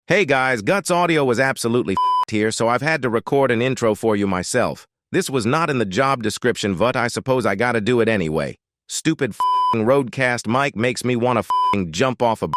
Hey guys, Guts Audio was absolutely here, so I've had to record an intro for you myself. This was not in the job description, but I suppose I gotta do it anyway. Stupid roadcast mic makes me wanna jump off a.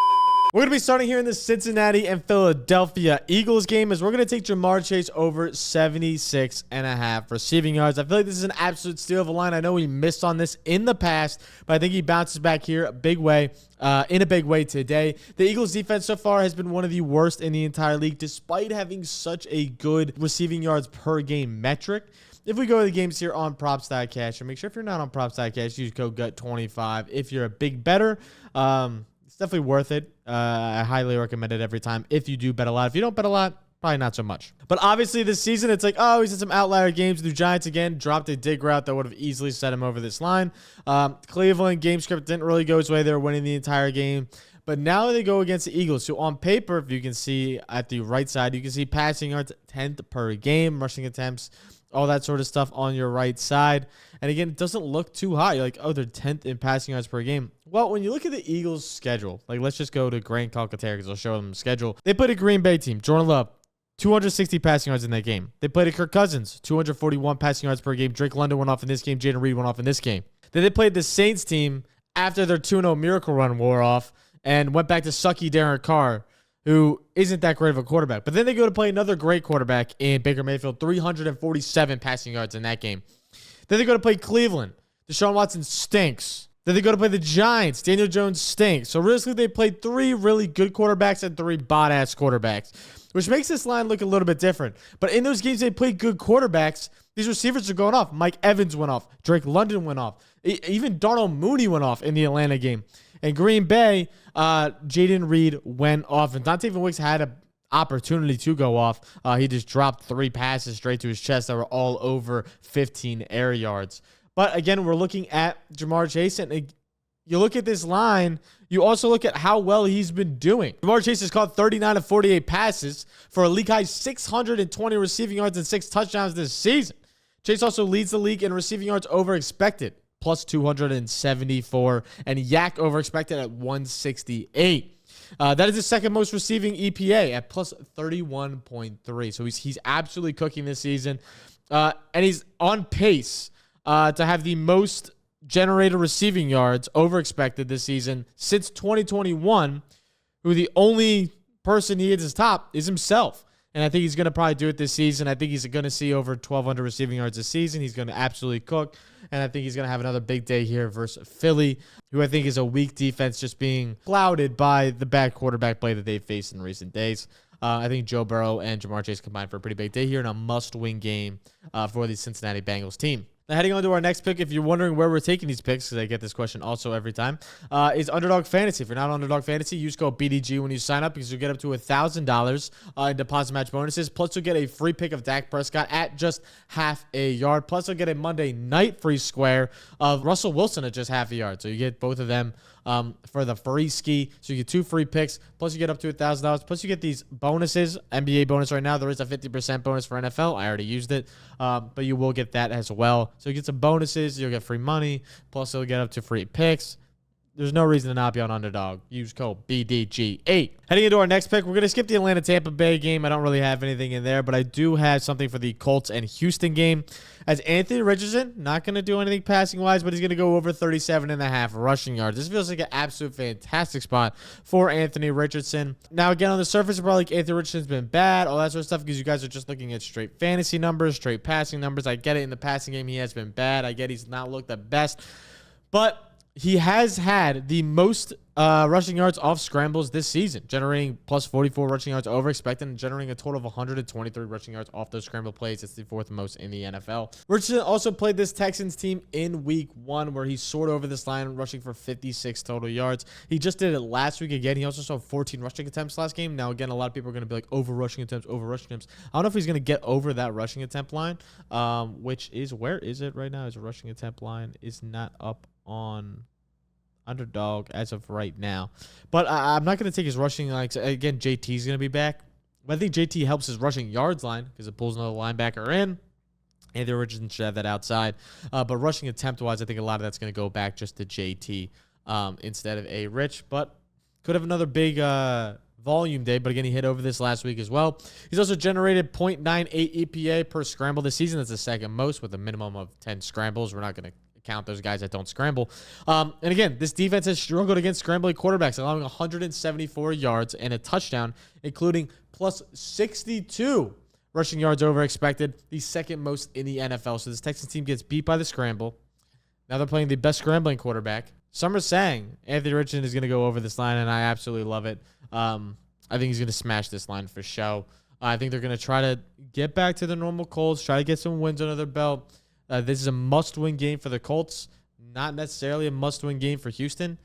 We're going to be starting here in the Cincinnati and Philadelphia Eagles game as we're going to take Jamar Chase over 76.5 receiving yards. I feel like this is an absolute steal of a line. I know we missed on this in the past, but I think he bounces back here in a big way today. The Eagles defense so far has been one of the worst in the entire league, despite having such a good receiving yards per game metric. If we go to the games here on props.cash, and make sure if you're not on props.cash, use code GUT25. If you're a big bettor, it's definitely worth it. I highly recommend it every time if you do bet a lot. If you don't bet a lot, probably not so much. But obviously this season, it's like, oh, he's had some outlier games. The Giants, again, dropped a dig route that would have easily set him over this line. Cleveland, game script didn't really go his way. They were winning the entire game. But now they go against the Eagles. So on paper, if you can see at the right side, you can see passing yards 10th per game, rushing attempts, all that sort of stuff on your right side. And again, it doesn't look too high. You're like, oh, they're 10th in passing yards per game. Well, when you look at the Eagles' schedule, like let's just go to Grant Calcaterra because I'll show them the schedule. They played a Green Bay team, Jordan Love, 260 passing yards in that game. They played a Kirk Cousins, 241 passing yards per game. Drake London went off in this game. Jaden Reed went off in this game. Then they played the Saints team after their 2-0 miracle run wore off and went back to sucky Derek Carr, who isn't that great of a quarterback. But then they go to play another great quarterback in Baker Mayfield, 347 passing yards in that game. Then they go to play Cleveland. Deshaun Watson stinks. Then they go to play the Giants. Daniel Jones stinks. So realistically, they played 3 really good quarterbacks and 3 bot-ass quarterbacks, which makes this line look a little bit different. But in those games they played good quarterbacks, these receivers are going off. Mike Evans went off. Drake London went off. Even Darnell Mooney went off in the Atlanta game. In Green Bay, Jaden Reed went off. And Dontayvion Wicks had an opportunity to go off. He just dropped 3 passes straight to his chest that were all over 15 air yards. But again, we're looking at Jamar Chase, and you look at this line, you also look at how well he's been doing. Jamar Chase has caught 39 of 48 passes for a league high 620 receiving yards and 6 touchdowns this season. Chase also leads the league in receiving yards over expected, plus 274, and yak over expected at 168. That is the second most receiving EPA at plus 31.3. So he's absolutely cooking this season. And he's on pace to have the most generated receiving yards over expected this season since 2021, who the only person he hits his top is himself. And I think he's going to probably do it this season. I think he's going to see over 1,200 receiving yards this season. He's going to absolutely cook. And I think he's going to have another big day here versus Philly, who I think is a weak defense just being clouded by the bad quarterback play that they've faced in recent days. I think Joe Burrow and Jamar Chase combined for a pretty big day here in a must-win game for the Cincinnati Bengals team. Now, heading on to our next pick, if you're wondering where we're taking these picks, because I get this question also every time, is Underdog Fantasy. If you're not on Underdog Fantasy, use code BDGE when you sign up because you'll get up to $1,000 in deposit match bonuses. Plus, you'll get a free pick of Dak Prescott at just half a yard. Plus, you'll get a Monday night free square of Russell Wilson at just half a yard. So you get both of them for the free ski. So you get 2 free picks. Plus, you get up to $1,000. Plus, you get these bonuses. NBA bonus right now. There is a 50% bonus for NFL. I already used it. But you will get that as well. So you get some bonuses. You'll get free money. Plus, you'll get up to free picks. There's no reason to not be on Underdog. Use code BDGE. Heading into our next pick, we're going to skip the Atlanta-Tampa Bay game. I don't really have anything in there, but I do have something for the Colts and Houston game. As Anthony Richardson, not going to do anything passing-wise, but he's going to go over 37.5 rushing yards. This feels like an absolute fantastic spot for Anthony Richardson. Now, again, on the surface, you're probably like, Anthony Richardson's been bad, all that sort of stuff, because you guys are just looking at straight fantasy numbers, straight passing numbers. I get it. In the passing game, he has been bad. I get he's not looked the best. But he has had the most rushing yards off scrambles this season, generating plus 44 rushing yards over expected and generating a total of 123 rushing yards off those scramble plays. It's the 4th most in the NFL. Richardson also played this Texans team in week 1 where he soared over this line, rushing for 56 total yards. He just did it last week again. He also saw 14 rushing attempts last game. Now, again, a lot of people are going to be like, over rushing attempts. I don't know if he's going to get over that rushing attempt line, which is, where is it right now? His rushing attempt line is not up on Underdog as of right now. But I'm not going to take his rushing line. Again, JT's going to be back. But I think JT helps his rushing yards line because it pulls another linebacker in. Anthony Richardson should have that outside. But rushing attempt-wise, I think a lot of that's going to go back just to JT instead of A. Rich. But could have another big volume day, but again, he hit over this last week as well. He's also generated 0.98 EPA per scramble this season. That's the second most with a minimum of 10 scrambles. We're not going to count those guys that don't scramble. And again, this defense has struggled against scrambling quarterbacks, allowing 174 yards and a touchdown, including plus 62 rushing yards over expected, the second most in the NFL. So this Texans team gets beat by the scramble. Now they're playing the best scrambling quarterback. Some are saying Anthony Richardson is going to go over this line, and I absolutely love it. I think he's going to smash this line for show. I think they're going to try to get back to the normal Colts, try to get some wins under their belt. This is a must-win game for the Colts, not necessarily a must-win game for Houston,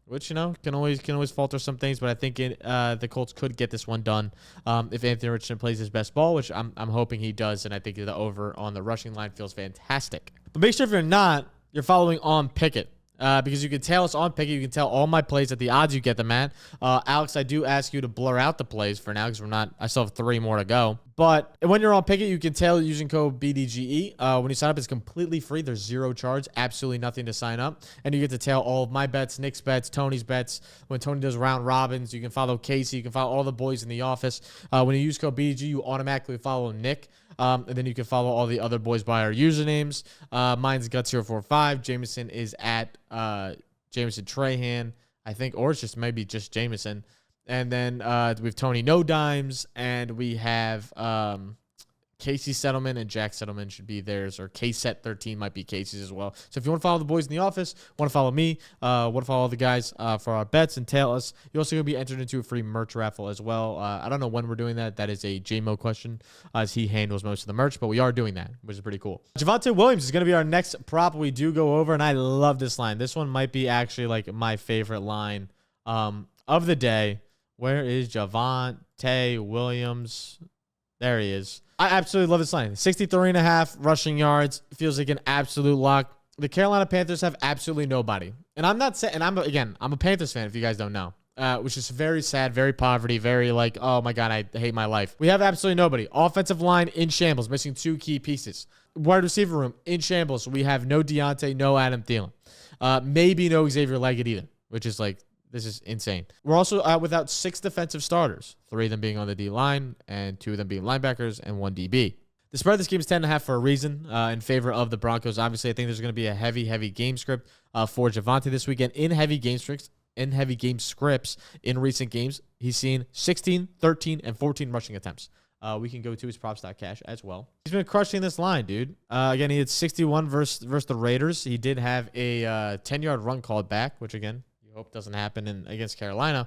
which, can always falter some things, but I think the Colts could get this one done if Anthony Richardson plays his best ball, which I'm hoping he does, and I think the over on the rushing line feels fantastic. But make sure if you're not, you're following on Pickett. Because you can tell us on Pickett, you can tell all my plays at the odds you get them at. Alex, I do ask you to blur out the plays for now because I still have 3 more to go. But when you're on Pickett, you can tell using code BDGE. When you sign up, it's completely free. There's 0 charge, absolutely nothing to sign up. And you get to tell all of my bets, Nick's bets, Tony's bets. When Tony does round robins, you can follow Casey. You can follow all the boys in the office. When you use code BDG, you automatically follow Nick. And then you can follow all the other boys by our usernames. Mine's Guts045. Jameson is at Jameson Trahan, I think, or it's maybe just Jameson. And then we have Tony No Dimes, and we have Casey Settlement and Jack Settlement should be theirs, or KSet13 might be Casey's as well. So if you want to follow the boys in the office, want to follow me, want to follow all the guys for our bets and tail us, you're also going to be entered into a free merch raffle as well. I don't know when we're doing that. That is a JMO question, as he handles most of the merch, but we are doing that, which is pretty cool. Javon Williams is going to be our next prop we do go over, and I love this line. This one might be actually like my favorite line of the day. Where is Javon Williams? There he is. I absolutely love this line. 63.5 rushing yards. Feels like an absolute lock. The Carolina Panthers have absolutely nobody. And I'm not saying, and I'm a Panthers fan if you guys don't know, which is very sad, very poverty, very like, oh my God, I hate my life. We have absolutely nobody. Offensive line in shambles, missing 2 key pieces. Wide receiver room in shambles. We have no Deontay, no Adam Thielen. Maybe no Xavier Leggett either, which is like, this is insane. We're also without 6 defensive starters, 3 of them being on the D-line and 2 of them being linebackers and 1 DB. The spread of this game is 10.5 for a reason in favor of the Broncos. Obviously, I think there's going to be a heavy game script for Javonte this weekend. In heavy game scripts in recent games, he's seen 16, 13, and 14 rushing attempts. We can go to his props.cash as well. He's been crushing this line, dude. Again, he had 61 versus the Raiders. He did have a 10-yard run called back, which, again, hope doesn't happen against Carolina,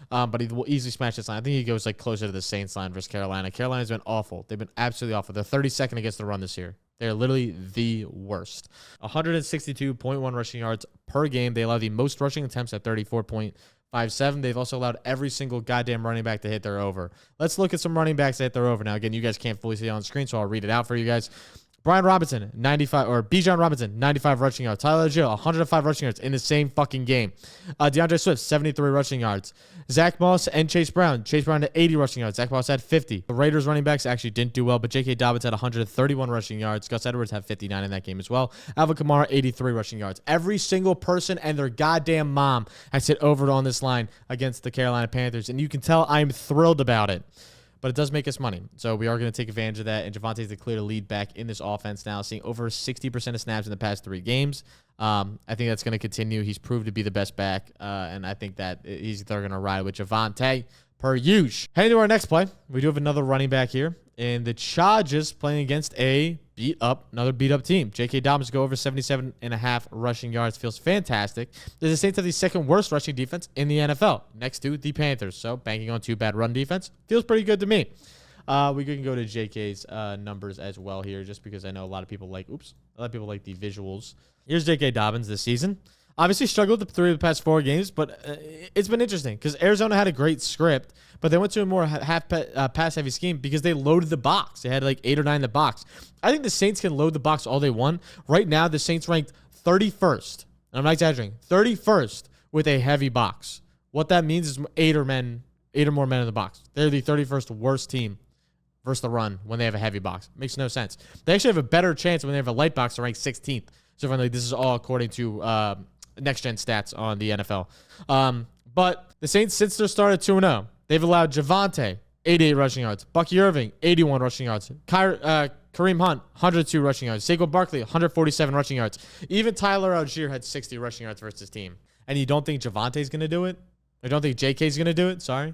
but he will easily smash this line. I think he goes like closer to the Saints line versus Carolina. Carolina's been awful. They've been absolutely awful. They're 32nd against the run this year. They're literally the worst. 162.1 rushing yards per game. They allow the most rushing attempts at 34.57. They've also allowed every single goddamn running back to hit their over. Let's look at some running backs that hit their over. Now, again, you guys can't fully see it on screen, so I'll read it out for you guys. Brian Robinson, 95, or Bijan Robinson, 95 rushing yards. Tyler Gill, 105 rushing yards in the same fucking game. DeAndre Swift, 73 rushing yards. Zach Moss and Chase Brown. Chase Brown had 80 rushing yards. Zach Moss had 50. The Raiders running backs actually didn't do well, but J.K. Dobbins had 131 rushing yards. Gus Edwards had 59 in that game as well. Alvin Kamara, 83 rushing yards. Every single person and their goddamn mom has hit over on this line against the Carolina Panthers, and you can tell I'm thrilled about it. But it does make us money. So we are going to take advantage of that. And Javonte's the clear lead back in this offense now, seeing over 60% of snaps in the past 3 games. I think that's going to continue. He's proved to be the best back. And I think that they're going to ride with Javonte per usual. Heading to our next play. We do have another running back here. And the Chargers playing against another beat up team. J.K. Dobbins go over 77.5 rushing yards. Feels fantastic. The Saints have the second worst rushing defense in the NFL, next to the Panthers. So banking on 2 bad run defense feels pretty good to me. We can go to J.K.'s numbers as well here, just because I know a lot of people like the visuals. Here's J.K. Dobbins this season. Obviously struggled the 3 of the past 4 games, but it's been interesting because Arizona had a great script, but they went to a more pass-heavy scheme because they loaded the box. They had like 8 or 9 in the box. I think the Saints can load the box all they want. Right now, the Saints ranked 31st, and I'm not exaggerating, 31st with a heavy box. What that means is 8 or more men in the box. They're the 31st worst team versus the run when they have a heavy box. Makes no sense. They actually have a better chance when they have a light box to rank 16th. So finally, this is all according to next-gen stats on the NFL. But the Saints, since their start at 2-0, they've allowed Javonte 88 rushing yards, Bucky Irving 81 rushing yards, Kareem Hunt 102 rushing yards, Saquon Barkley 147 rushing yards. Even Tyler Algier had 60 rushing yards versus his team. And you don't think Javonte's going to do it? I don't think JK's going to do it? Sorry.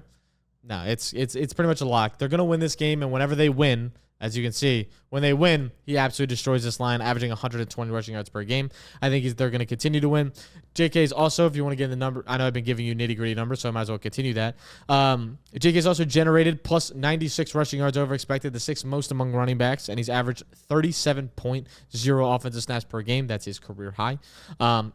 No, it's pretty much a lock. They're going to win this game, and whenever they win, as you can see, when they win, he absolutely destroys this line, averaging 120 rushing yards per game. I think they're going to continue to win. JK's also, if you want to get in the number, I know I've been giving you nitty-gritty numbers, so I might as well continue that. JK's also generated plus 96 rushing yards over expected, the sixth most among running backs, and he's averaged 37.0 offensive snaps per game. That's his career high.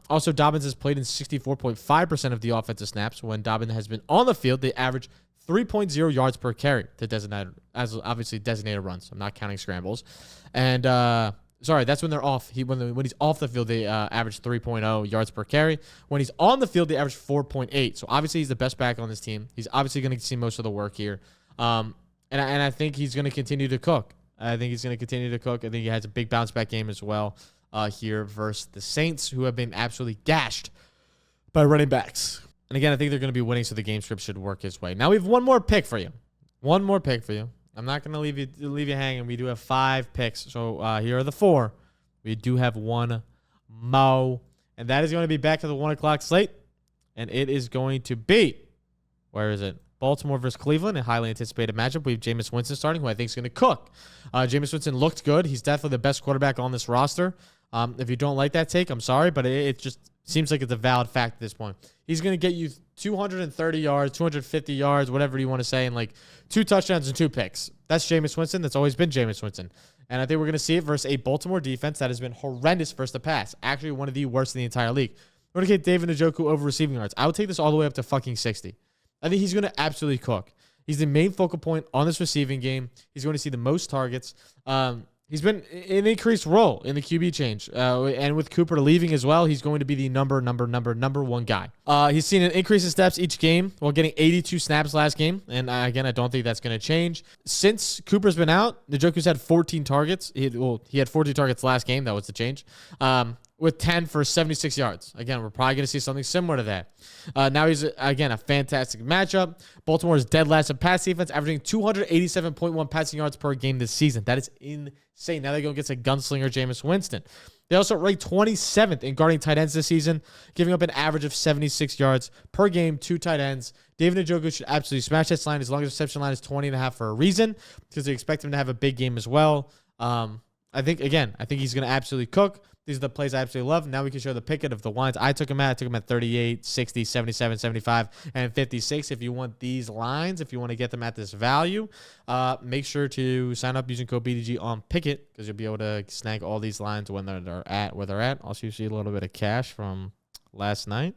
Also, Dobbins has played in 64.5% of the offensive snaps. When Dobbins has been on the field, they average 3.0 yards per carry to designated, as obviously designated runs. I'm not counting scrambles. And sorry, that's when they're off. When he's off the field, they average 3.0 yards per carry. When he's on the field, they average 4.8. So obviously he's the best back on this team. He's obviously going to see most of the work here. And I think he's going to continue to cook. I think he has a big bounce back game as well here versus the Saints, who have been absolutely gashed by running backs. And again, I think they're going to be winning, so the game script should work his way. Now we have one more pick for you. I'm not going to leave you hanging. We do have 5 picks. So here are the 4. We do have one more. And that is going to be back to the 1 o'clock slate. And it is going to be, where is it? Baltimore versus Cleveland, a highly anticipated matchup. We have Jameis Winston starting, who I think is going to cook. Jameis Winston looked good. He's definitely the best quarterback on this roster. If you don't like that take, I'm sorry, but it just seems like it's a valid fact at this point. He's going to get you 230 yards, 250 yards, whatever you want to say, and like 2 touchdowns and 2 picks. That's Jameis Winston. That's always been Jameis Winston. And I think we're going to see it versus a Baltimore defense that has been horrendous versus the pass. Actually, one of the worst in the entire league. We're going to get David Njoku over receiving yards. I would take this all the way up to fucking 60. I think he's going to absolutely cook. He's the main focal point on this receiving game. He's going to see the most targets. He's been an increased role in the QB change. And with Cooper leaving as well, he's going to be the number 1 guy. He's seen an increase in steps each game while getting 82 snaps last game. And again, I don't think that's going to change. Since Cooper's been out, Njoku's had 14 targets. He had 14 targets last game. That was the change. With 10 for 76 yards. Again, we're probably going to see something similar to that. Now he's, again, a fantastic matchup. Baltimore is dead last in pass defense, averaging 287.1 passing yards per game this season. That is insane. Now they go against a gunslinger, Jameis Winston. They also rank 27th in guarding tight ends this season, giving up an average of 76 yards per game to tight ends. David Njoku should absolutely smash this line as long as the reception line is 20.5 for a reason, because they expect him to have a big game as well. I think he's going to absolutely cook. These are the plays I absolutely love. Now we can show the picket of the lines I took him at. I took him at 38, 60, 77, 75, and 56. If you want these lines, if you want to get them at this value, make sure to sign up using code BDG on Picket, because you'll be able to snag all these lines when they're at where they're at. Also, you see a little bit of cash from last night.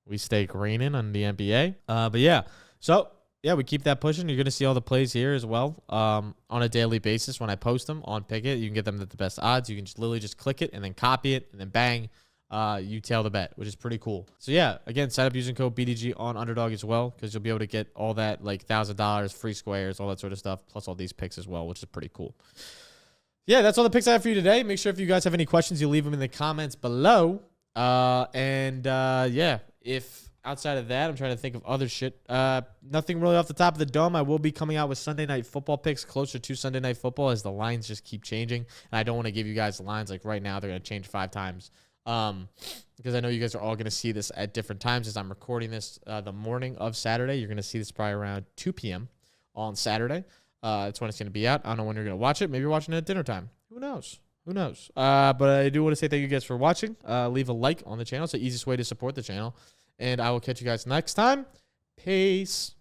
We stay greening on the NBA. But yeah, so yeah, we keep that pushing. You're going to see all the plays here as well on a daily basis when I post them on Picket. You can get them at the best odds. You can just literally just click it and then copy it, and then bang, you tail the bet, which is pretty cool. So yeah, again, sign up using code BDG on Underdog as well, because you'll be able to get all that, like $1,000, free squares, all that sort of stuff, plus all these picks as well, which is pretty cool. Yeah, that's all the picks I have for you today. Make sure if you guys have any questions, you leave them in the comments below. Yeah, if outside of that, I'm trying to think of other shit. Nothing really off the top of the dome. I will be coming out with Sunday Night Football picks closer to Sunday Night Football as the lines just keep changing. And I don't want to give you guys the lines like right now. They're going to change 5 times. Because I know you guys are all going to see this at different times as I'm recording this the morning of Saturday. You're going to see this probably around 2 p.m. on Saturday. That's when it's going to be out. I don't know when you're going to watch it. Maybe you're watching it at dinner time. Who knows? But I do want to say thank you guys for watching. Leave a like on the channel. It's the easiest way to support the channel. And I will catch you guys next time. Peace.